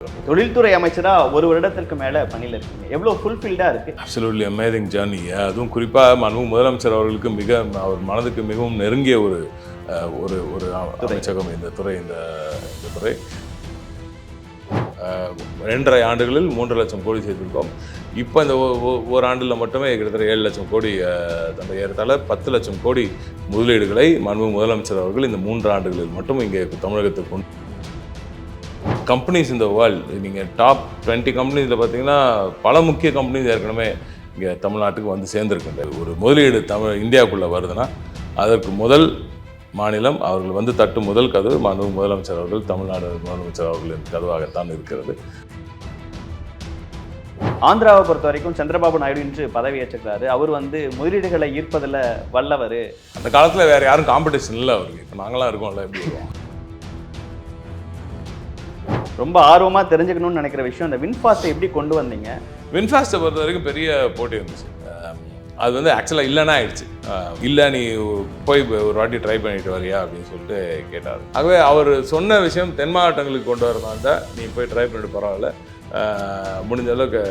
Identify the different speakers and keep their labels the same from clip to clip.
Speaker 1: தொழில்துறை அமைச்சரா ஒரு வருடத்திற்கு மேல பணியில இருக்கீங்க. எவ்வளவு ஃபுல்ஃபில்டா இருக்கு?
Speaker 2: Absolutely amazing journey. அதுவும் குறிப்பாக முதலமைச்சர் அவர்களுக்கு அவர் மனதுக்கு மிகவும் நெருங்கிய ஒரு ஒரு ஒரு அமைச்சகம் இந்த துறை. இந்த துறை 2.5 ஆண்டுகளில் 3 லட்சம் கோடி செய்திருக்கோம். இப்போ இந்த ஒரு ஆண்டில் மட்டுமே கிட்டத்தட்ட 7 லட்சம் கோடி, ஏறத்தாழ 10 லட்சம் கோடி முதலீடுகளை முதலமைச்சர் அவர்கள் இந்த 3 ஆண்டுகளில் மட்டும் இங்கே தமிழகத்துக்கு கொண்டு. கம்பெனிஸ் இந்த வேர்ல்டு, நீங்கள் டாப் 20 கம்பெனிஸில் பார்த்தீங்கன்னா பல முக்கிய கம்பெனிஸ் ஏற்கனவே இங்கே தமிழ்நாட்டுக்கு வந்து சேர்ந்துருக்கின்றது. ஒரு முதலீடு இந்தியாவுக்குள்ளே வருதுன்னா அதற்கு முதல் மாநிலம் அவர்கள் வந்து தட்டு முதல் கதவு முதலமைச்சர் அவர்கள், தமிழ்நாடு முதலமைச்சர் அவர்களின் கதவாகத்தான் இருக்கிறது.
Speaker 1: ஆந்திராவை பொறுத்த வரைக்கும் சந்திரபாபு நாயுடு இன்று பதவியேற்றுக்கிறாரு. அவர் வந்து முதலீடுகளை ஈர்ப்பதில் வல்லவர்.
Speaker 2: அந்த காலத்தில் வேறு யாரும் காம்படிஷன் இல்லை அவருக்கு. இப்போ நாங்களாம் இருக்கோம்ல, எப்படி வருவோம்.
Speaker 1: ரொம்ப ஆர்வமாக தெரிஞ்சுக்கணும்னு நினைக்கிற விஷயம், இந்த வின்ஃபாஸ்ட்டை எப்படி கொண்டு வந்தீங்க?
Speaker 2: வின்ஃபாஸ்ட்டை பொறுத்த வரைக்கும் பெரிய போட்டி இருந்துச்சு. அது வந்து ஆக்சுவலாக இல்லைன்னா ஆயிடுச்சு. இல்லை நீ போய் ஒரு வாட்டி ட்ரை பண்ணிட்டு வரியா அப்படின்னு சொல்லிட்டு கேட்டார். ஆகவே அவர் சொன்ன விஷயம் தென் மாவட்டங்களுக்கு கொண்டு வரதா இருந்தால் நீ போய் ட்ரை பண்ணிட்டு பரவாயில்ல, முடிஞ்ச அளவுக்கு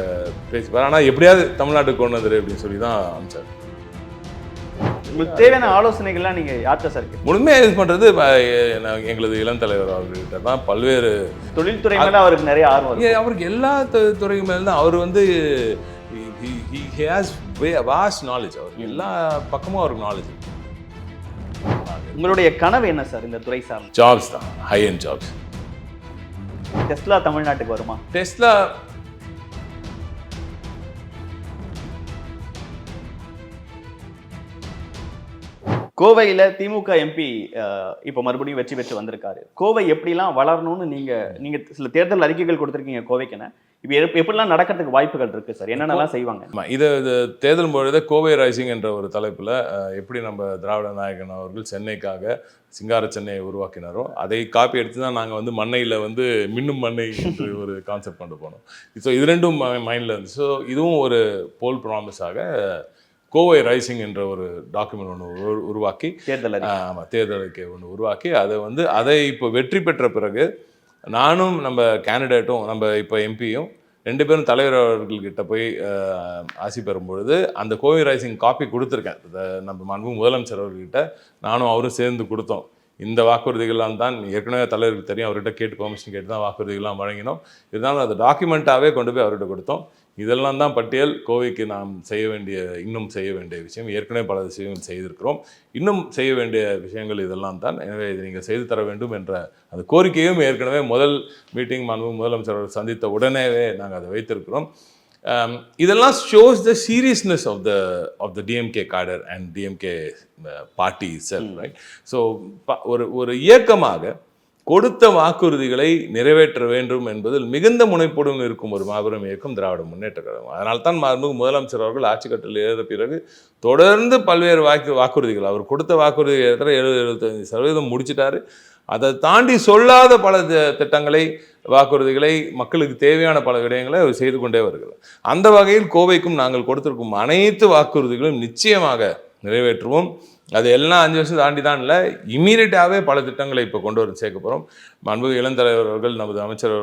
Speaker 2: பேசிப்பார், ஆனால் எப்படியாவது தமிழ்நாட்டுக்கு கொண்டு வந்துரு அப்படின்னு சொல்லி தான் அனுப்பிச்சார்.
Speaker 1: உங்களுக்கு தேவையான ஆலோசனைகள்லாம் நீங்கள் யார்கிட்ட சார்?
Speaker 2: முழுமையாக யூஸ் பண்ணுறது எங்களது இளம் தலைவர் அவர்கிட்ட தான். பல்வேறு
Speaker 1: தொழில்துறை மேலே அவருக்கு நிறைய ஆர்வம்.
Speaker 2: அவருக்கு எல்லா துறையும் மேலே தான். அவர் வந்து he has vast knowledge. அவருக்கு எல்லா பக்கமும் அவருக்கு நாலேஜ்.
Speaker 1: உங்களுடைய கனவு என்ன சார் இந்த துறை சார்ந்த?
Speaker 2: ஜாப்ஸ் தான், ஹை எண்ட் ஜாப்ஸ்.
Speaker 1: டெஸ்லா தமிழ்நாட்டுக்கு வருமா?
Speaker 2: டெஸ்லா
Speaker 1: கோவையில் திமுக எம்பி இப்போ மறுபடியும் வெற்றி பெற்று வந்திருக்காரு. கோவை எப்படிலாம் வளரணும்னு நீங்கள் சில தேர்தல் அறிக்கைகள் கொடுத்துருக்கீங்க கோவைக்குன்னு. இப்போ எப்படிலாம் நடக்கிறதுக்கு வாய்ப்புகள் இருக்குது சார்? என்னென்னலாம் செய்வாங்க?
Speaker 2: இது தேர்தல் பொழுது கோவை ரைசிங் என்ற ஒரு தலைப்பில் எப்படி நம்ம திராவிட நாயகன் அவர்கள் சென்னைக்காக சிங்கார சென்னையை உருவாக்கினாரோ அதை காப்பி எடுத்து தான் நாங்கள் வந்து மண்ணையில் வந்து மின்னும் மண்ணை என்று ஒரு கான்செப்ட் கொண்டு போனோம். ஸோ இது ரெண்டும் மைண்டில் இருந்துச்சு. ஸோ இதுவும் ஒரு போல் ப்ராமிஸாக கோவை ரைசிங் என்ற ஒரு டாக்குமெண்ட் ஒன்று உருவாக்கி, தேர்தல் அறிக்கை ஒன்று உருவாக்கி அதை இப்போ வெற்றி பெற்ற பிறகு நானும் நம்ம கேண்டிடேட்டும் நம்ம இப்போ எம்பியும் 2 பேரும் தலைவர் அவர்கள்கிட்ட போய் ஆசி பெறும்பொழுது அந்த கோவை ரைசிங் காப்பி கொடுத்துருக்கேன். நம்ம முதலமைச்சர் அவர்கிட்ட நானும் அவரும் சேர்ந்து கொடுத்தோம். இந்த வாக்குறுதிகள்லாம் தான் ஏற்கனவே தலைவருக்கு தெரியும், அவர்கிட்ட கேட்டு பெர்மிஷன் கேட்டு தான் வாக்குறுதிகள்லாம் வழங்கினோம். இருந்தாலும் அது டாக்குமெண்ட்டாகவே கொண்டு போய் அவர்கிட்ட கொடுத்தோம். இதெல்லாம் தான் பட்டியல். கோவைக்கு நாம் இன்னும் செய்ய வேண்டிய விஷயம். ஏற்கனவே பல விஷயங்கள் செய்திருக்கிறோம், இன்னும் செய்ய வேண்டிய விஷயங்கள் இதெல்லாம் தான். எனவே இதை நீங்கள் செய்து தர வேண்டும் என்ற அந்த கோரிக்கையும் ஏற்கனவே முதல் மீட்டிங் முதலமைச்சர் அவர்கள் சந்தித்த உடனேவே நாங்கள் அதை வைத்திருக்கிறோம். இதெல்லாம் shows the seriousness of the DMK cadre and DMK party cell, right? So ஒரு இயக்கமாக கொடுத்த வாக்குறுதிகளை நிறைவேற்ற வேண்டும் என்பதில் மிகுந்த முனைப்புடன் இருக்கும் ஒரு மாபெரும் இயக்கம் திராவிட முன்னேற்ற கழகம். அதனால்தான் முதலமைச்சர் அவர்கள் ஆட்சி கட்டில் ஏற பிறகு தொடர்ந்து பல்வேறு வாக்குறுதிகள் அவர் கொடுத்த வாக்குறுதி 70-75% முடிச்சிட்டாரு. அதை தாண்டி சொல்லாத பல திட்டங்களை, வாக்குறுதிகளை, மக்களுக்கு தேவையான பல விடயங்களை அவர் செய்து கொண்டே வருகிறார். அந்த வகையில் கோவைக்கும் நாங்கள் கொடுத்திருக்கும் அனைத்து வாக்குறுதிகளும் நிச்சயமாக நிறைவேற்றுவோம். அது எல்லாம் 5 வருஷம் தாண்டி தான் இல்லை, இம்மீடியட்டாகவே பல திட்டங்களை இப்போ கொண்டு வர சேர்க்க போகிறோம். மாண்புமிகு இளந்தலைவர் அவர்கள் நமது அமைச்சர்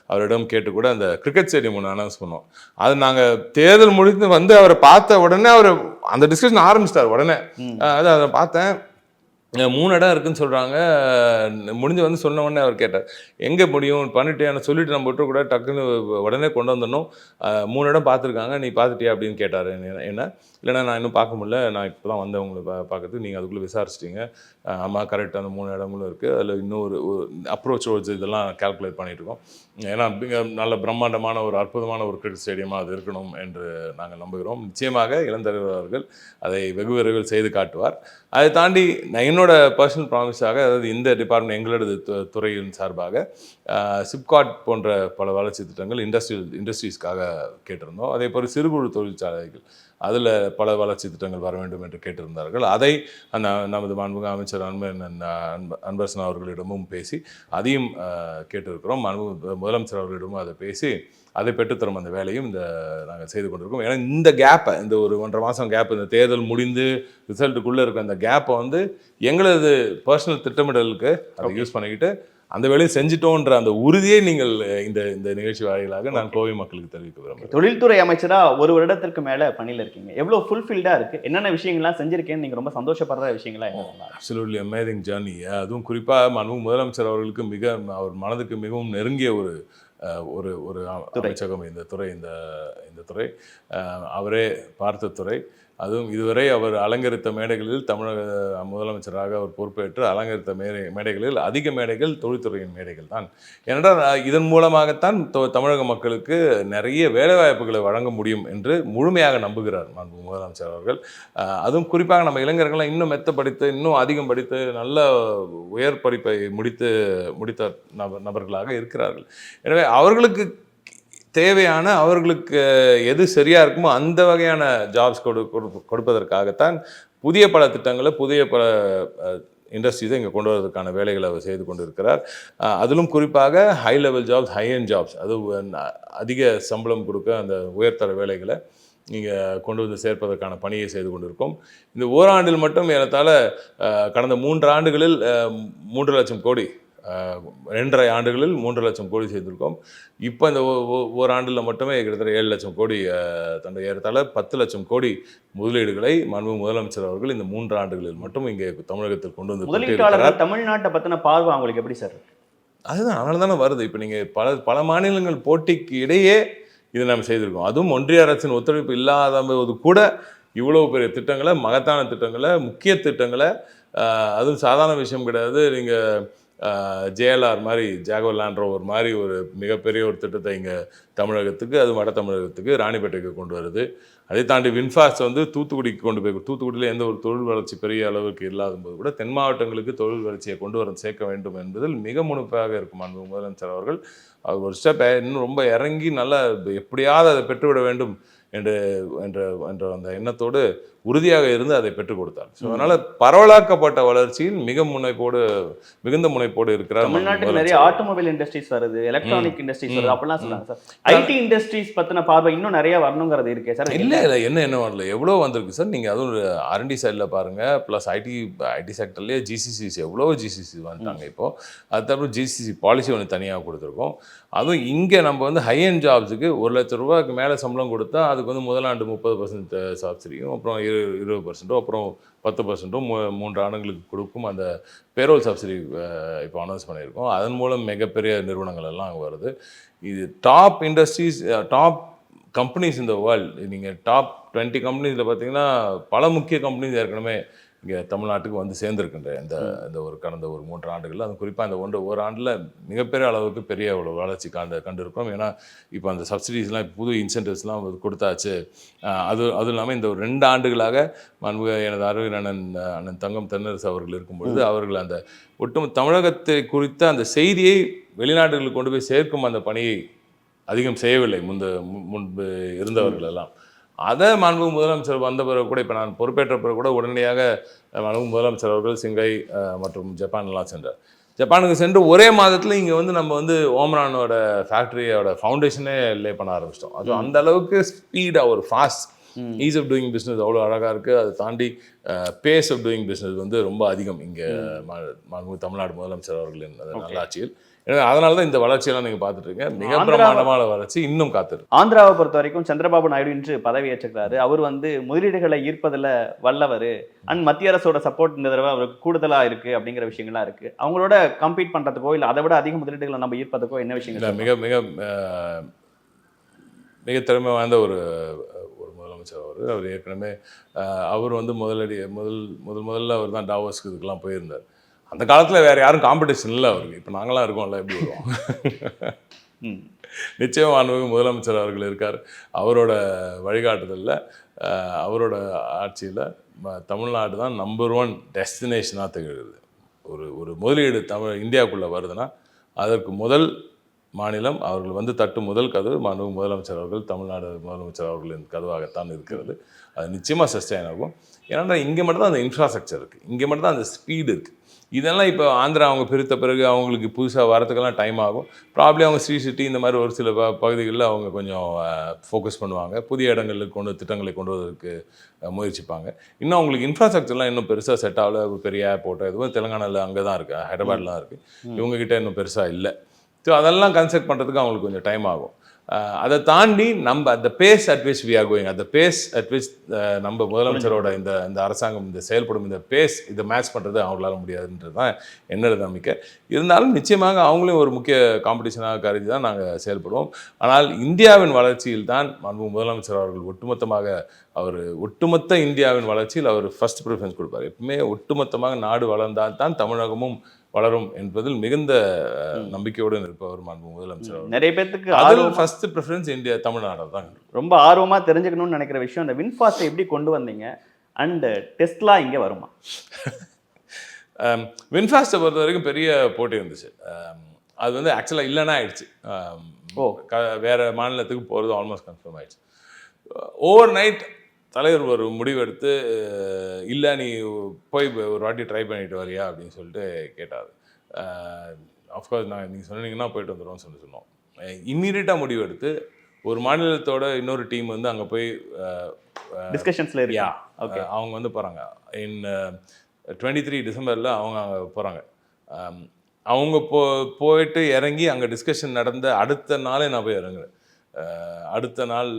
Speaker 2: அவரிடம் கேட்டு கூட அந்த கிரிக்கெட் ஸ்டேடியம் ஒன்று அனௌன்ஸ் பண்ணோம். அது நாங்கள் தேர்தல் முடிந்து வந்து அவரை பார்த்த உடனே அவர் அந்த டிஸ்கஷன் ஆரம்பிச்சிட்டார். உடனே அதை பார்த்தேன், 3 இடம் இருக்குன்னு சொல்கிறாங்க. முடிஞ்சு வந்து சொன்ன உடனே அவர் கேட்டார், எங்கே முடியும் பண்ணிட்டேன்னு சொல்லிட்டு நம்ம விட்டுக்கூட டக்குன்னு உடனே கொண்டு வந்துடணும். 3 இடம் பார்த்துருக்காங்க, நீ பார்த்துட்டியா அப்படின்னு கேட்டார். என்ன இல்லைன்னா நான் இன்னும் பார்க்க முடியல, நான் இப்போ தான் வந்தேன் உங்களை பார்க்கறதுக்கு, நீங்கள் அதுக்குள்ளே விசாரிச்சிட்டிங்க. ஆமாம் கரெக்டாக அந்த 3 இடங்களும் இருக்குது. அதில் இன்னும் ஒரு அப்ரோச் ரோட்ஸ் இதெல்லாம் கால்குலேட் பண்ணிகிட்ருக்கோம். ஏன்னா நல்ல பிரம்மாண்டமான ஒரு அற்புதமான ஒரு கிரிக்கெட் ஸ்டேடியமாக அது இருக்கணும் என்று நாங்கள் நம்புகிறோம். நிச்சயமாக இளந்தலைவர் அவர்கள் அதை வெகு விரைவில் செய்து காட்டுவார். அதை தாண்டி என்னோட பர்சனல் ப்ராமிஸாக, அதாவது இந்த டிபார்ட்மெண்ட் எங்களது துறையின் சார்பாக சிப்காட் போன்ற பல வளர்ச்சி திட்டங்கள் இண்டஸ்ட்ரீஸ்க்காக கேட்டிருந்தோம். அதே போல் சிறு குறு தொழிற்சாலைகள் அதில் பல வளர்ச்சி திட்டங்கள் வர வேண்டும் என்று கேட்டிருந்தார்கள். அதை நமது மாண்புமிகு அமைச்சர் அன்பரசன் அவர்களிடமும் பேசி அதையும் கேட்டிருக்கிறோம். முதலமைச்சர் அவர்களிடமும் அதை பேசி அதை பெற்றுத்தரும் அந்த வேலையும் நாங்கள் செய்து கொண்டிருக்கோம். ஏன்னா இந்த கேப்பை, இந்த ஒரு 1.5 மாதம் கேப், இந்த தேர்தல் முடிந்து ரிசல்ட்டுக்குள்ளே இருக்க அந்த கேப்பை எங்களது பர்சனல் திட்டமிடலுக்கு அதை யூஸ் பண்ணிக்கிட்டு அந்த வேலையை செஞ்சிட்டோன்ற அந்த உறுதியை நீங்கள் இந்த இந்த நிகழ்ச்சி வாயிலாக நான் கோவை மக்களுக்கு தெரிவிக்க விரும்புகிறேன்.
Speaker 1: தொழில்துறை அமைச்சரா ஒரு வருடத்திற்கு மேல பணியில இருக்கீங்க. எவ்வளவு ஃபுல்ஃபில்டா இருக்கு, என்னென்ன விஷயங்கள்லாம் செஞ்சிருக்கேன்னு நீங்க ரொம்ப சந்தோஷப்படுற விஷயங்களா என்ன?
Speaker 2: Absolutely amazing journey. அதுவும் குறிப்பாக மாண்புமிகு முதலமைச்சர் அவர்களுக்கு அவர் மனதுக்கு மிகவும் நெருங்கிய ஒரு ஒரு ஒரு அமைச்சகம் இந்த துறை. இந்த துறை அவரே பார்த்த துறை. அதுவும் இதுவரை அவர் அலங்கரித்த மேடைகளில் தமிழக முதலமைச்சராக அவர் பொறுப்பேற்று அலங்கரித்த மேடைகளில் அதிக மேடைகள் தொழில்துறையின் மேடைகள் தான். ஏனென்றால் இதன் மூலமாகத்தான் தமிழக மக்களுக்கு நிறைய வேலைவாய்ப்புகளை வழங்க முடியும் என்று முழுமையாக நம்புகிறார் மாண்புமிகு முதலமைச்சர் அவர்கள். அதுவும் குறிப்பாக நம்ம இளைஞர்கள்லாம் இன்னும் மெத்த படித்து இன்னும் அதிகம் படித்து நல்ல உயர் படிப்பை முடித்த நபர்களாக இருக்கிறார்கள். எனவே அவர்களுக்கு தேவையான, அவர்களுக்கு எது சரியாக இருக்குமோ அந்த வகையான ஜாப்ஸ் கொடுப்பதற்காகத்தான் புதிய பல திட்டங்களை, புதிய பல இண்டஸ்ட்ரீஸை இங்கே கொண்டு வரதுக்கான வேலைகளை அவர் செய்து கொண்டு இருக்கிறார். அதிலும் குறிப்பாக high level jobs, high end jobs, அது அதிக சம்பளம் கொடுக்க அந்த உயர்தர வேலைகளை இங்கே கொண்டு வந்து சேர்ப்பதற்கான பணியை செய்து கொண்டிருக்கோம். இந்த ஓராண்டில் மட்டும் ஏறத்தாழ கடந்த 3 ஆண்டுகளில் 3 லட்சம் கோடி, 2.5 ஆண்டுகளில் 3 லட்சம் கோடி செய்திருக்கோம். இப்போ இந்த ஓராண்டில் மட்டுமே கிட்டத்தட்ட 7 லட்சம் கோடி தன்னுடைய ஏறத்தாழ 10 லட்சம் கோடி முதலீடுகளை மாண்புமிகு முதலமைச்சர் அவர்கள் இந்த 3 ஆண்டுகளில் மட்டும் இங்கே தமிழகத்தில் கொண்டு வந்து
Speaker 1: முதலீட்டாளர்கள் தமிழ்நாட்டை பற்றின பார்வை அவங்களுக்கு எப்படி சார்?
Speaker 2: அதுதான், அதனால தானே வருது. இப்போ நீங்கள் பல மாநிலங்கள் போட்டிக்கு இடையே இதை நம்ம செய்திருக்கோம். அதுவும் ஒன்றிய அரசின் ஒத்துழைப்பு இல்லாத போது கூட இவ்வளவு பெரிய திட்டங்களை, மகத்தான திட்டங்களை, முக்கிய திட்டங்களை, அதுவும் சாதாரண விஷயம் கிடையாது. நீங்கள் ஜேஎல்ஆர் மாதிரி, ஜாகுவர் லேண்ட் ரோவர் மாதிரி ஒரு மிகப்பெரிய ஒரு திட்டத்தை இங்கே தமிழகத்துக்கு, அது வட தமிழகத்துக்கு, ராணிப்பேட்டைக்கு கொண்டு வருது. அதை தாண்டி வின்ஃபாஸ்ட் வந்து தூத்துக்குடிக்கு கொண்டு போய், தூத்துக்குடியில் எந்த ஒரு தொழில் வளர்ச்சி பெரிய அளவுக்கு இல்லாத போது கூட தென் மாவட்டங்களுக்கு தொழில் வளர்ச்சியை கொண்டு சேர்க்க வேண்டும் என்பதில் மிக முனைப்பாக இருக்கும் மாண்புமிகு முதலமைச்சர் அவர்கள். அவர் ஒரு ஸ்டெப் இன்னும் ரொம்ப இறங்கி நல்லா எப்படியாவது அதை பெற்றுவிட வேண்டும் என்ற அந்த எண்ணத்தோடு உறுதியாக இருந்து அதை பெற்றுக் கொடுத்தார். ஸோ அதனால பரவலாக்கப்பட்ட வளர்ச்சியில் மிகுந்த முனைப்போடு இருக்கிறார்.
Speaker 1: தமிழ்நாட்டுக்கு நிறைய ஆட்டோமொபைல் இண்டஸ்ட்ரீஸ் வருது, எலக்ட்ரானிக் இண்டஸ்ட்ரீஸ் வருது, அப்படிலாம் சொல்றாங்க சார். ஐடி இண்டஸ்ட்ரீஸ் பத்தின பார்வை இன்னும் நிறைய வரணுங்கிறது இருக்கே சார்?
Speaker 2: இல்லை என்ன வரல, எவ்வளோ வந்திருக்கு சார். நீங்கள் அதுவும் R&D சைடில் பாருங்கள். ப்ளஸ் ஐடி செக்டர்லேயே ஜிசிசிஸ், எவ்வளோ ஜிசிசி வந்துட்டாங்க இப்போது. அது தவிர ஜிசிசி பாலிசி ஒன்று தனியாக கொடுத்துருக்கோம். அதுவும் இங்கே நம்ம வந்து ஹை அண்ட் ஜாப்ஸுக்கு 1 லட்ச ரூபாய்க்கு மேலே சம்பளம் கொடுத்தா அதுக்கு வந்து முதலாண்டு 30% சப்சிடியும், அப்புறம் 20%, அப்புறம் 10%, 3 ஆண்டுகளுக்கு கொடுக்கும் அந்த பேரோல் சப்சிடி இப்போ அனௌன்ஸ் பண்ணியிருக்கோம். அதன் மூலம் மிகப்பெரிய நிறுவனங்கள் எல்லாம் அங்கே வருது. இது டாப் இண்டஸ்ட்ரீஸ், டாப் கம்பெனிஸ் இந்த வேர்ல்டு. நீங்கள் டாப் 20 கம்பெனிஸில் பார்த்தீங்கன்னா பல முக்கிய கம்பெனிஸ் ஏற்கனவே இங்கே தமிழ்நாட்டுக்கு வந்து சேர்ந்துருக்குன்ற இந்த கடந்த ஒரு 3 ஆண்டுகளில். அது குறிப்பாக இந்த ஒரு ஆண்டில் மிகப்பெரிய அளவுக்கு பெரிய ஒரு வளர்ச்சி கண்டிருக்கோம். ஏன்னா இப்போ அந்த சப்சிடிஸ்லாம், புது இன்சென்டிவ்ஸ்லாம் கொடுத்தாச்சு. அதுவும் இல்லாமல் இந்த ஒரு 2 ஆண்டுகளாக எனது அறிவியல் அண்ணன் தங்கம் தென்னரசு அவர்கள் இருக்கும்பொழுது அவர்கள் அந்த ஒட்டுமொத்த தமிழகத்தை குறித்த அந்த செய்தியை வெளிநாடுகளுக்கு கொண்டு போய் சேர்க்கும் அந்த பணியை அதிகம் செய்யவில்லை முன்பு இருந்தவர்கள் எல்லாம். அதை மாண்புமிகு முதலமைச்சர் வந்த பிறகு கூட, இப்போ நான் பொறுப்பேற்ற பிறகு கூட உடனடியாக மாண்புமிகு முதலமைச்சர் அவர்கள் சிங்கை மற்றும் ஜப்பான்லாம் சென்றார். ஜப்பானுக்கு சென்று ஒரே மாதத்தில் இங்கே வந்து நம்ம வந்து ஓம்ரானோட ஃபேக்ட்ரியோட ஃபவுண்டேஷனே லே பண்ண ஆரம்பிச்சிட்டோம். அது அந்த அளவுக்கு ஸ்பீடாக ஒரு fast ease of doing business அவ்வளோ அழகாக இருக்குது. அதை தாண்டி பேஸ் ஆஃப் டூயிங் பிஸ்னஸ் வந்து ரொம்ப அதிகம் இங்கே மாண்புமிகு தமிழ்நாடு முதலமைச்சர் அவர்களின் நல்லாட்சியில். அதனால தான் இந்த வளர்ச்சியெல்லாம் நீங்கள் பார்த்துட்டு இருக்கீங்க. மிக பிரமாண்டமான வளர்ச்சி இன்னும் காத்திருக்கு.
Speaker 1: ஆந்திராவை பொறுத்த வரைக்கும் சந்திரபாபு நாயுடு இன்று பதவி ஏற்றுக்கிறாரு. அவர் வந்து முதலீடுகளை ஈர்ப்பதில் வல்லவர். அண்ட் மத்திய அரசோட சப்போர்ட் இந்த தடவை அவருக்கு கூடுதலாக இருக்குது அப்படிங்கிற விஷயங்கள்லாம் இருக்குது. அவங்களோட கம்பீட் பண்ணுறதுக்கோ இல்லை அதை விட அதிக முதலீடுகளை நம்ம ஈர்ப்பதுக்கோ என்ன விஷயங்கள்?
Speaker 2: மிக மிக மிக திறமை வாய்ந்த ஒரு முதலமைச்சர் அவர் ஏற்கனவே அவர் வந்து முதல்ல அவர் தான் டாவோஸ்க்கு இதுக்கெல்லாம் போயிருந்தார். அந்த காலத்தில் வேறு யாரும் காம்படிஷன் இல்லை அவருக்கு. இப்போ நாங்களாம் இருக்கோம்ல, எப்படி வருவோம்? நிச்சயம் மாண்புமிகு முதலமைச்சர் அவர்கள் இருக்கார். அவரோட வழிகாட்டுதலில், அவரோட ஆட்சியில் தமிழ்நாடு தான் நம்பர் 1 டெஸ்டினேஷனாக திகழ்கிறது. ஒரு முதலீடு இந்தியாவுக்குள்ளே வருதுன்னா அதற்கு முதல் மாநிலம். அவர்கள் வந்து தட்டும் முதல் கதவு மாண்புமிகு முதலமைச்சர் அவர்கள், தமிழ்நாடு முதலமைச்சர் அவர்களின் கதவாகத்தான் இருக்கிறது. அது நிச்சயமாக சஸ்டைன் ஆகும். ஏன்னா இங்கே மட்டும் தான் அந்த இன்ஃப்ராஸ்ட்ரக்சர் இருக்குது, இங்கே மட்டும் தான் அந்த ஸ்பீடு இருக்குது. இதெல்லாம் இப்போ ஆந்திரா அவங்க பிரித்த பிறகு அவங்களுக்கு புதுசாக வரதுக்கெல்லாம் டைம் ஆகும். ப்ராப்ளி அவங்க ஸ்ரீ சிட்டி இந்த மாதிரி ஒரு சில பகுதிகளில் அவங்க கொஞ்சம் ஃபோக்கஸ் பண்ணுவாங்க. புதிய இடங்களுக்கு திட்டங்களை கொண்டு வருவதற்கு முயற்சிப்பாங்க. இன்னும் அவங்களுக்கு இன்ஃப்ராஸ்ட்ரக்சர்லாம் இன்னும் பெருசாக செட் ஆகல. ஒரு பெரிய ஏர்போர்ட்டோ எதுவும் தெலுங்கானாவில் அங்கே தான் இருக்குது, ஹைதராபாத்தில் தான் இருக்குது. இவங்ககிட்ட இன்னும் பெருசாக இல்லை. ஸோ அதெல்லாம் கன்ஸ்ட்ரக்ட் பண்ணுறதுக்கு அவங்களுக்கு கொஞ்சம் டைம் ஆகும். அதை தாண்டி நம்ம அந்த pace at which we are going, அந்த பேஸ் அட் விச் நம்ம முதலமைச்சரோட இந்த அரசாங்கம் இந்த செயல்படும் இந்த பேஸ் இதை மேட்ச் பண்ணுறது அவங்களால முடியாதுன்றது தான் என்னோட நம்பிக்கை. இருந்தாலும் நிச்சயமாக அவங்களையும் ஒரு முக்கிய காம்படிஷனாக கருதி தான் நாங்கள் செயல்படுவோம். ஆனால் இந்தியாவின் வளர்ச்சியில் தான் மாண்புமிகு முதலமைச்சர் அவர்கள் ஒட்டுமொத்த இந்தியாவின் வளர்ச்சியில் அவர் ஃபர்ஸ்ட் ப்ரிஃபரன்ஸ் கொடுப்பார். எப்பவுமே ஒட்டுமொத்தமாக நாடு வளர்ந்தால் தான் தமிழகமும் வளரும் என்பதில் மிகுந்த நம்பிக்கையோடு இருப்பவர் மாண்புமிகு முதலமைச்சர்.
Speaker 1: நிறைய பேருக்கு
Speaker 2: அதில் ஃபர்ஸ்ட் ப்ரிஃபரன்ஸ் இந்தியா, தமிழ்நாடு தான்.
Speaker 1: ரொம்ப ஆர்வமா தெரிஞ்சுக்கணும்னு நினைக்கிற விஷயம், இந்த வின்ஃபாஸ்ட்டை எப்படி கொண்டு வந்தீங்க அண்ட் டெஸ்லா இங்கே வருமா?
Speaker 2: வின்ஃபாஸ்ட்டை பொறுத்த வரைக்கும் பெரிய போட்டி இருந்துச்சு. அது வந்து ஆக்சுவலாக இல்லைன்னா ஆயிடுச்சு. வேற மாநிலத்துக்கு போகிறது ஆல்மோஸ்ட் கன்ஃபார்ம் ஆயிடுச்சு. ஓவர் நைட் தலைவர் ஒரு முடிவெடுத்து, இல்லை நீ போய் ஒரு வாட்டி ட்ரை பண்ணிட்டு வரியா அப்படின்னு சொல்லிட்டு கேட்டார். அஃப்கோர்ஸ் நீங்கள் சொன்னீங்கன்னா போயிட்டு வந்துடுவோம்னு சொன்னோம். இம்மீடியட்டாக முடிவெடுத்து ஒரு மாநிலத்தோட இன்னொரு டீம் வந்து அங்கே போய்
Speaker 1: டிஸ்கஷன்ஸில் இருக்கியா
Speaker 2: அவங்க வந்து போகிறாங்க. 23 டிசம்பரில் அவங்க அங்கே போகிறாங்க. அவங்க போயிட்டு இறங்கி அங்கே டிஸ்கஷன் நடந்த அடுத்த நாளே நான் போய் இறங்குறேன். அடுத்த நாள்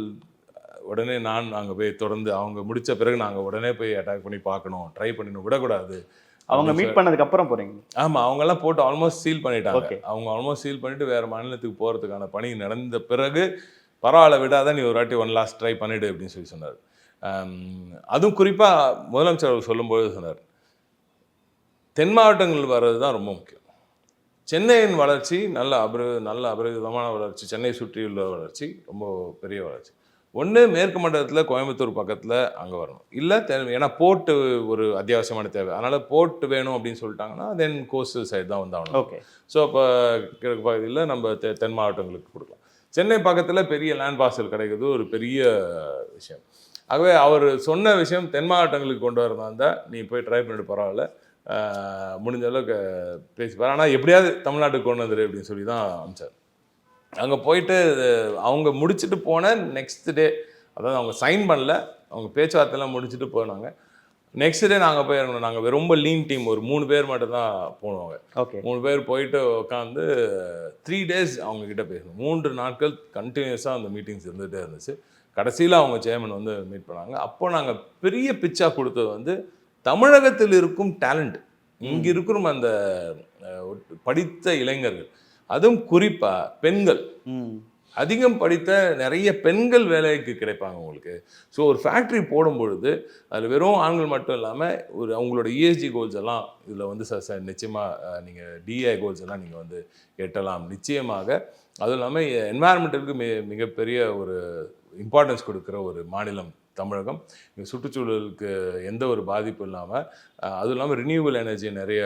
Speaker 2: உடனே நான் அங்கே போய் தொடர்ந்து அவங்க முடித்த பிறகு நாங்கள் உடனே போய் அட்டாக் பண்ணி பார்க்கணும், ட்ரை பண்ணணும், விடக்கூடாது.
Speaker 1: அவங்க மீட் பண்ணதுக்கு அப்புறம் போகிறீங்க?
Speaker 2: ஆமாம், அவங்கெல்லாம் போட்டு ஆல்மோஸ்ட் சீல் பண்ணிட்டாங்க. அவங்க ஆல்மோஸ்ட் சீல் பண்ணிவிட்டு வேறு மாநிலத்துக்கு போகிறதுக்கான பணி நடந்த பிறகு பரவாயில்ல விடாத, நீ ஒரு வாட்டி ஒன் லாஸ்ட் ட்ரை பண்ணிவிடு அப்படின்னு சொல்லி சொன்னார். அதுவும் குறிப்பாக முதலமைச்சர் அவர் சொல்லும்போது சொன்னார், தென் மாவட்டங்கள் வர்றது தான் ரொம்ப முக்கியம். சென்னையின் வளர்ச்சி நல்ல அபரிதமான வளர்ச்சி, சென்னை சுற்றியுள்ள வளர்ச்சி ரொம்ப பெரிய வளர்ச்சி. ஒன்று மேற்கு மண்டலத்தில் கோயம்புத்தூர் பக்கத்தில் அங்கே வரணும், இல்லை ஏன்னா போர்ட்டு ஒரு அத்தியாவசியமான தேவை, அதனால் போர்ட்டு வேணும் அப்படின்னு சொல்லிட்டாங்கன்னா தென் கோஸ்டல் சைடு தான் வந்து ஆகணும்.
Speaker 1: ஓகே.
Speaker 2: ஸோ இப்போ கிழக்கு பகுதியில் நம்ம தென் மாவட்டங்களுக்கு கொடுக்கலாம். சென்னை பக்கத்தில் பெரிய லேண்ட் பார்சல் கிடைக்கிறது ஒரு பெரிய விஷயம். ஆகவே அவர் சொன்ன விஷயம் தென் மாவட்டங்களுக்கு கொண்டு வரதா இருந்தால் நீ போய் ட்ரை பண்ணிட்டு பரவாயில்ல, முடிஞ்ச அளவுக்கு பேசிப்பார், ஆனால் எப்படியாவது தமிழ்நாட்டுக்கு கொண்டு வந்துரு அப்படின்னு சொல்லி தான் அனுப்பிச்சார். அங்கே போயிட்டு அவங்க முடிச்சுட்டு போன நெக்ஸ்ட் டே, அதாவது அவங்க சைன் பண்ணல, அவங்க பேச்சுவார்த்தைலாம் முடிச்சுட்டு போனாங்க. நெக்ஸ்ட் டே நாங்கள் போய் இறங்கணும். நாங்கள் ரொம்ப லீன் டீம், ஒரு 3 பேர் மட்டும் தான் போனோங்க.
Speaker 1: ஓகே.
Speaker 2: 3 பேர் போயிட்டு உட்காந்து 3 days அவங்கக்கிட்ட பேசணும். 3 நாட்கள் கண்டினியூஸாக அந்த மீட்டிங்ஸ் இருந்துகிட்டே இருந்துச்சு. கடைசியில் அவங்க சேர்மன் வந்து மீட் பண்ணாங்க. அப்போ நாங்கள் பெரிய பிச்சாக கொடுத்தது வந்து தமிழகத்தில் இருக்கும் டேலண்ட், இங்கே இருக்கிற அந்த படித்த இளைஞர்கள், அதுவும் குறிப்பாக பெண்கள், அதிகம் படித்த நிறைய பெண்கள் வேலைக்கு கிடைப்பாங்க உங்களுக்கு. ஸோ ஒரு ஃபேக்ட்ரி போடும் பொழுது அதில் வெறும் ஆண்கள் மட்டும் இல்லாமல் அவங்களோட ESG கோல்ஸ் எல்லாம் இதில் வந்து நிச்சயமாக நீங்கள் DEI கோல்ஸ் எல்லாம் நீங்கள் வந்து எட்டலாம் நிச்சயமாக. அதுவும் இல்லாமல் என்வாயர்மெண்ட்டுக்கு மிகப்பெரிய ஒரு இம்பார்ட்டன்ஸ் கொடுக்குற ஒரு மாநிலம் தமிழகம். இங்கே சுற்றுச்சூழலுக்கு எந்த ஒரு பாதிப்பும் இல்லாமல், அதுவும் இல்லாமல் ரினியூவல் எனர்ஜி நிறைய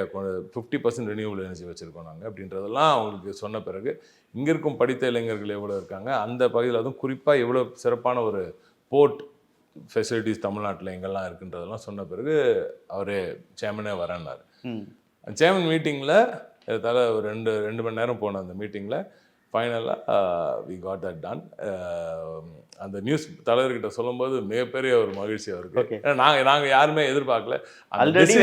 Speaker 2: 50% ரினியூவல் எனர்ஜி வச்சுருக்கோம் நாங்கள் அப்படின்றதெல்லாம் அவங்களுக்கு சொன்ன பிறகு, இங்கே இருக்கும் படித்த இளைஞர்கள் எவ்வளோ இருக்காங்க, அந்த பகுதியில் அதுவும் குறிப்பாக எவ்வளோ சிறப்பான ஒரு போர்ட் ஃபெசிலிட்டிஸ் தமிழ்நாட்டில் எங்கெல்லாம் இருக்குன்றதெல்லாம் சொன்ன பிறகு அவரே சேர்மனே வரேன்னார். சேர்மன் மீட்டிங்கில் ஏதால ஒரு 2 மணி நேரம் போன அந்த மீட்டிங்கில் ஃபைனலாக வி காட் தட் டன். அந்த நியூஸ் தலைவர்கிட்ட சொல்லும்போது மிகப்பெரிய ஒரு மகிழ்ச்சி அவருக்கு. ஏன்னா நாங்கள் யாருமே எதிர்பார்க்கல.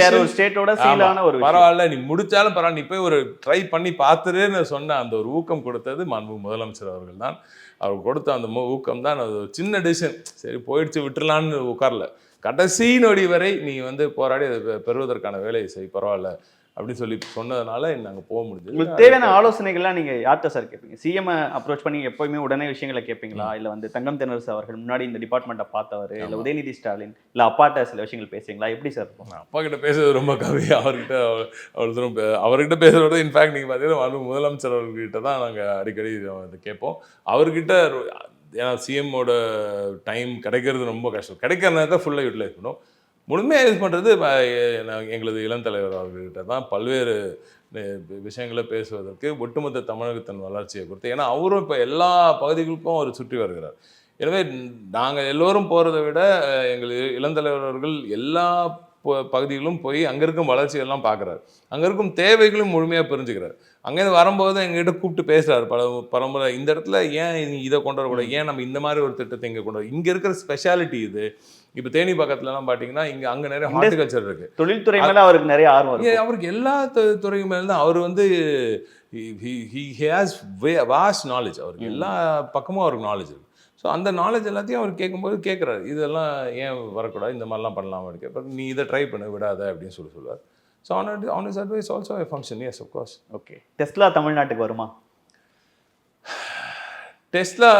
Speaker 1: வேற ஒரு ஸ்டேட்டோட சீலான ஒரு
Speaker 2: பரவாயில்ல, நீ முடிச்சாலும் பரவாயில்ல, நீ போய் ஒரு ட்ரை பண்ணி பார்த்துருன்னு சொன்ன அந்த ஒரு ஊக்கம் கொடுத்தது மாண்புமிகு முதலமைச்சர் அவர்கள் தான். அவர் கொடுத்த அந்த ஊக்கம் தான் அது ஒரு சின்ன டிசிஷன். சரி போயிடுச்சு விட்டுலான்னு உட்காரல, கடைசி நொடி வரை நீ வந்து போராடி அதை பெறுவதற்கான வேலையை செய், பரவாயில்ல அப்படின்னு சொல்லி சொன்னதுனால நாங்கள் போக முடிஞ்சது.
Speaker 1: உங்களுக்கு தேவையான ஆலோசனைகள்லாம் நீங்கள் யார்கிட்ட சார் கேட்பீங்க? சிஎம் அப்ரோச் பண்ணி எப்போயுமே உடனே விஷயங்களை கேட்பீங்களா? இல்லை வந்து தங்கம் தென்னரசு அவர்கள் முன்னாடி இந்த டிபார்ட்மெண்ட்டை பார்த்தவர், இல்லை உதயநிதி ஸ்டாலின், இல்லை அப்பாட்ட சில விஷயங்கள் பேசுவீங்களா? எப்படி சார் இருக்கும்?
Speaker 2: அப்பா கிட்ட பேசுறது ரொம்ப கம்மி. அவர்கிட்ட அவர்கிட்ட பேசுறது இன்ஃபேக்ட் நீங்கள் பார்த்தீங்கன்னா முதலமைச்சர் அவர்கிட்ட தான் நாங்கள் அடிக்கடி கேட்போம். அவர்கிட்ட ஏன்னா சிஎம்மோட டைம் கிடைக்கிறது ரொம்ப கஷ்டம், கிடைக்கிற நேரத்தை ஃபுல்லாக யூட்டிலைஸ் பண்ணும். முழுமையாக யூஸ் பண்ணுறது எங்களது இளம் தலைவர் அவர்கிட்ட தான் பல்வேறு விஷயங்களை பேசுவதற்கு ஒட்டுமொத்த தமிழகத்தின் வளர்ச்சியை குறித்து. ஏன்னா அவரும் இப்போ எல்லா பகுதிகளுக்கும் அவர் சுற்றி வருகிறார். எனவே நாங்கள் எல்லோரும் போகிறத விட எங்கள் இளந்தலைவர் அவர்கள் எல்லா பகுதிகளும் போய் அங்கே இருக்கும் வளர்ச்சிகள்லாம் பார்க்குறாரு, அங்கே இருக்கும் தேவைகளும் முழுமையாக புரிஞ்சுக்கிறார். அங்கேருந்து வரும்போது எங்ககிட்ட கூப்பிட்டு பேசுகிறார் பரம்பரை இந்த இடத்துல ஏன் இதை கொண்டு வரக்கூடாது, ஏன் நம்ம இந்த மாதிரி ஒரு திட்டத்தை இங்கே கொண்டு வரோம், இங்கே இருக்கிற ஸ்பெஷாலிட்டி இது. இப்போ தேனி பக்கத்துலலாம் பார்த்தீங்கன்னா அங்கே நிறைய ஹார்டிகல்ச்சர் இருக்குது,
Speaker 1: தொழில்துறை மேலே அவருக்கு நிறைய ஆர்வம் இருக்கு.
Speaker 2: அவருக்கு எல்லா துறையும் மேலே தான் அவர் வந்து he has vast knowledge, அவருக்கு எல்லா பக்கமும் அவருக்கு நாலேஜ் இருக்குது. ஸோ அந்த நாலேஜ் எல்லாத்தையும் அவர் கேட்கும்போது கேட்குறாரு, இதெல்லாம் ஏன் வரக்கூடாது, இந்த மாதிரிலாம் பண்ணலாம் கேட்பார், நீ இதை ட்ரை பண்ண விடாத அப்படின்னு சொல்லுவார். So on his advice also I function, yes of course.
Speaker 1: Okay, Tesla தமிழ்நாட்டுக்கு வருமா?
Speaker 2: டெஸ்லா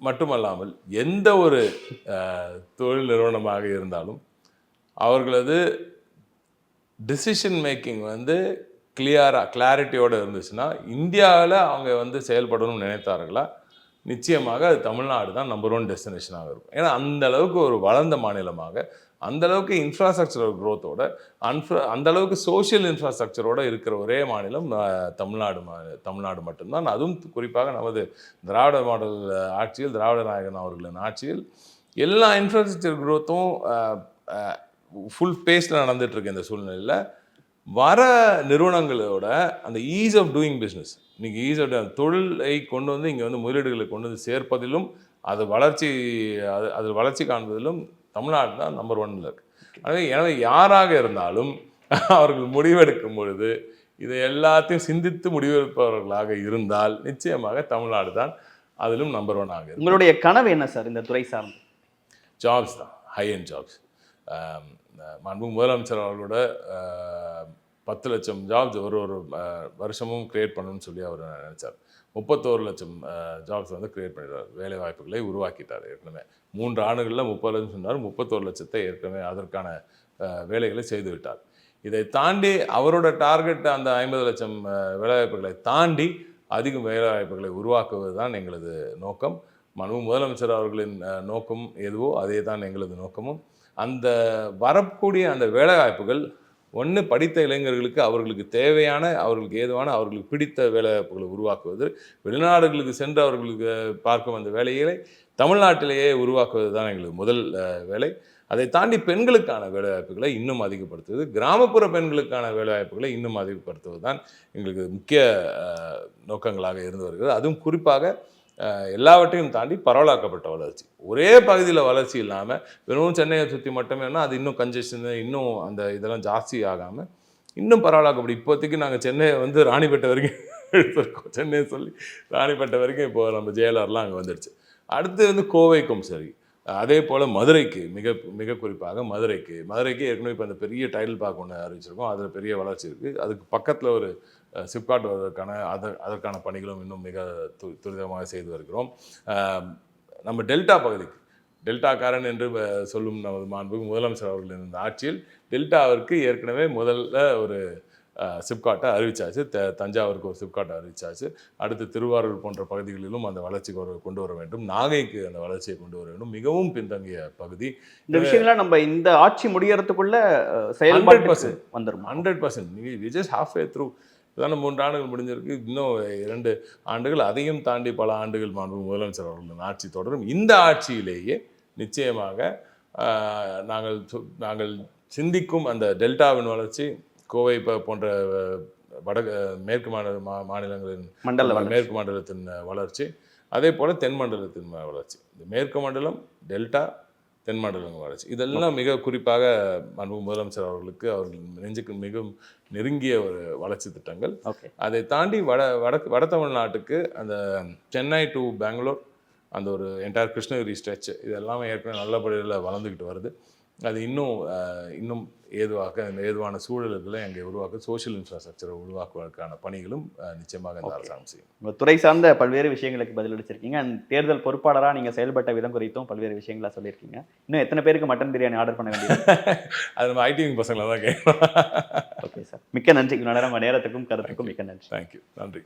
Speaker 2: மட்டுமல்லாமல் எந்த ஒரு தொழில் நிறுவனமாக இருந்தாலும் அவர்களது டிசிஷன் மேக்கிங் வந்து கிளாரிட்டியோடு இருந்துச்சுன்னா, இந்தியாவில் அவங்க வந்து செயல்படணும்னு நினைத்தார்களா, நிச்சயமாக அது தமிழ்நாடு தான் நம்பர் 1 டெஸ்டினேஷனாக இருக்கும். ஏன்னா அந்த அளவுக்கு ஒரு வளர்ந்த மாநிலமாக, அந்த அளவுக்கு இன்ஃப்ராஸ்ட்ரக்சரல் க்ரோத்தோட, அந்த அளவுக்கு சோஷியல் இன்ஃப்ராஸ்ட்ரக்சரோட இருக்கிற ஒரே மாநிலம் தமிழ்நாடு மட்டும்தான். அதுவும் குறிப்பாக நமது திராவிட மாடல் ஆட்சியில், திராவிட நாயகன் அவர்களின் ஆட்சியில் எல்லா இன்ஃப்ராஸ்ட்ரக்சர் க்ரோத்தும் ஃபுல் பேஸில் நடந்துகிட்ருக்கு. இந்த சூழ்நிலையில் வர நிறுவனங்களோட அந்த ஈஸ் ஆஃப் டூயிங் பிஸ்னஸ், இன்றைக்கி ஈஸ் ஆஃப் தொழிலை கொண்டு வந்து இங்கே வந்து முதலீடுகளை கொண்டு வந்து சேர்ப்பதிலும் அது வளர்ச்சி காண்பதிலும் தமிழ்நாடு தான் நம்பர் 1 இருக்குது. எனவே யாராக இருந்தாலும் அவர்கள் முடிவெடுக்கும் பொழுது இதை எல்லாத்தையும் சிந்தித்து முடிவெடுப்பவர்களாக இருந்தால் நிச்சயமாக தமிழ்நாடு தான் அதிலும் நம்பர் 1 ஆகுது.
Speaker 1: உங்களுடைய கனவு என்ன சார் இந்த துறை சார்ந்து?
Speaker 2: ஜாப்ஸ் தான், ஹை அண்ட் ஜாப்ஸ். மாண்பு முதலமைச்சர் அவர்களோட 10 லட்சம் ஜாப்ஸ் ஒரு வருஷமும் கிரியேட் பண்ணணும்னு சொல்லி அவர் நினச்சார். 31 லட்சம் ஜாப்ஸ் வந்து கிரியேட் பண்ணிடுவார், வேலை வாய்ப்புகளை உருவாக்கிட்டார். ஏற்கனவே 3 ஆண்டுகளில் 30 லட்சம் சொன்னார், 31 லட்சத்தை ஏற்கனவே அதற்கான வேலைகளை செய்து விட்டார். இதை தாண்டி அவரோட டார்கெட் அந்த 50 லட்சம் வேலைவாய்ப்புகளை தாண்டி அதிக வேலைவாய்ப்புகளை உருவாக்குவது தான் எங்களது நோக்கம். மாண்பு முதலமைச்சர் அவர்களின் நோக்கம் எதுவோ அதே தான் எங்களது நோக்கமும். அந்த வரக்கூடிய அந்த வேலைவாய்ப்புகள் ஒன்று படித்த இளைஞர்களுக்கு அவர்களுக்கு தேவையான, அவர்களுக்கு ஏதுவான, அவர்களுக்கு பிடித்த வேலைவாய்ப்புகளை உருவாக்குவது, வெளிநாடுகளுக்கு சென்று அவர்களுக்கு பார்க்கும் அந்த வேலைகளை தமிழ்நாட்டிலேயே உருவாக்குவது தான் எங்களுக்கு முதல் வேலை. அதை தாண்டி பெண்களுக்கான வேலைவாய்ப்புகளை இன்னும் அதிகப்படுத்துவது, கிராமப்புற பெண்களுக்கான வேலைவாய்ப்புகளை இன்னும் அதிகப்படுத்துவது தான் எங்களுக்கு முக்கிய நோக்கங்களாக இருந்து வருகிறது. அதுவும் குறிப்பாக எல்லாவற்றையும் தாண்டி பரவலாக்கப்பட்ட வளர்ச்சி. ஒரே பகுதியில் வளர்ச்சி இல்லாமல் வெறும் சென்னையை சுற்றி மட்டுமேனா அது இன்னும் கன்ஜெஷன், இன்னும் அந்த இதெல்லாம் ஜாஸ்தி ஆகாமல் இன்னும் பரவலாக்கப்படும். இப்போதைக்கு நாங்கள் சென்னையை வந்து ராணிப்பேட்டை வரைக்கும் எடுத்துருக்கோம், சென்னையை சொல்லி ராணிப்பேட்டை வரைக்கும் இப்போ நம்ம ஜேஎல்ஆர்லாம் அங்கே வந்துடுச்சு. அடுத்து வந்து கோவைக்கும் சரி, அதே போல் மதுரைக்கு மிக குறிப்பாக மதுரைக்கு ஏற்கனவே இப்போ அந்த பெரிய டைட்டில் பார்க் ஒன்று அறிவிச்சிருக்கோம், அதில் பெரிய வளர்ச்சி இருக்குது. அதுக்கு பக்கத்தில் ஒரு சிப்காட் வருவதற்கான அதற்கான பணிகளும் இன்னும் மிக துரிதமாக செய்து வருகிறோம். நம்ம டெல்டா பகுதிக்கு, டெல்டாக்காரன் என்று சொல்லும் நமது மாண்புமிகு முதலமைச்சர் அவர்களின் இந்த ஆட்சியில் டெல்டாவிற்கு ஏற்கனவே முதல்ல ஒரு சிப்காட்டை அறிவிச்சாச்சு, தஞ்சாவூருக்கு ஒரு சிப்காட்டை அறிவிச்சாச்சு. அடுத்து திருவாரூர் போன்ற பகுதிகளிலும் அந்த வளர்ச்சி கொண்டு வர வேண்டும், நாகைக்கு அந்த வளர்ச்சியை கொண்டு வர வேண்டும். மிகவும் பின்தங்கிய பகுதி. இந்த விஷயங்கள்லாம் நம்ம இந்த ஆட்சி முடியறதுக்குள்ள செயல்பாடு வந்துடும் 100%. We just half way through. இதான 3 ஆண்டுகள் முடிஞ்சிருக்கு, இன்னும் 2 ஆண்டுகள், அதையும் தாண்டி பல ஆண்டுகள் மாண்பு முதலமைச்சர் அவர்களின் ஆட்சி தொடரும். இந்த ஆட்சியிலேயே நிச்சயமாக நாங்கள் சிந்திக்கும் அந்த டெல்டாவின் வளர்ச்சி, கோவை போன்ற மேற்கு மாநிலங்களின் மேற்கு மண்டலத்தின் வளர்ச்சி, அதே போல் தென் மண்டலத்தின் வளர்ச்சி, இந்த மேற்கு மண்டலம், டெல்டா, தென் மண்டலம் வளர்ச்சி, இதெல்லாம் மிக குறிப்பாக மாண்பு முதலமைச்சர் அவர்களுக்கு அவர்கள் நெஞ்சுக்கு மிகவும் நெருங்கிய ஒரு வளர்ச்சி திட்டங்கள். அதை தாண்டி வட தமிழ்நாட்டுக்கு அந்த சென்னை டு பெங்களூர், அந்த ஒரு என்டையர் கிருஷ்ணகிரி ஸ்ட்ரெச், இதெல்லாமே ஏற்கனவே நல்லபடியில் வளர்ந்துக்கிட்டு வருது. அது இன்னும் ஏதுவான சூழல்களை அங்கே உருவாக்க, சோஷியல் இன்ஃப்ராஸ்ட்ரக்சரை உருவாக்குவதற்கான பணிகளும் நிச்சயமாக இந்த அரசாங்கம் செய்யும். உங்கள் துறை சார்ந்த பல்வேறு விஷயங்களுக்கு பதிலளிச்சிருக்கீங்க. அண்ட் தேர்தல் பொறுப்பாளராக நீங்கள் செயல்பட்ட விதம் குறித்தும் பல்வேறு விஷயங்களா சொல்லியிருக்கீங்க. இன்னும் எத்தனை பேருக்கு மட்டன் பிரியாணி ஆர்டர் பண்ண வேண்டியது? அது நம்ம ஐடிவிங் பசங்களை தான் கேட்கணும். ஓகே சார், மிக்க நன்றி. இவ்வளோ நேரம் நேரத்துக்கும் கருத்துக்கும் மிக்க நன்றி. தேங்க்யூ, நன்றி.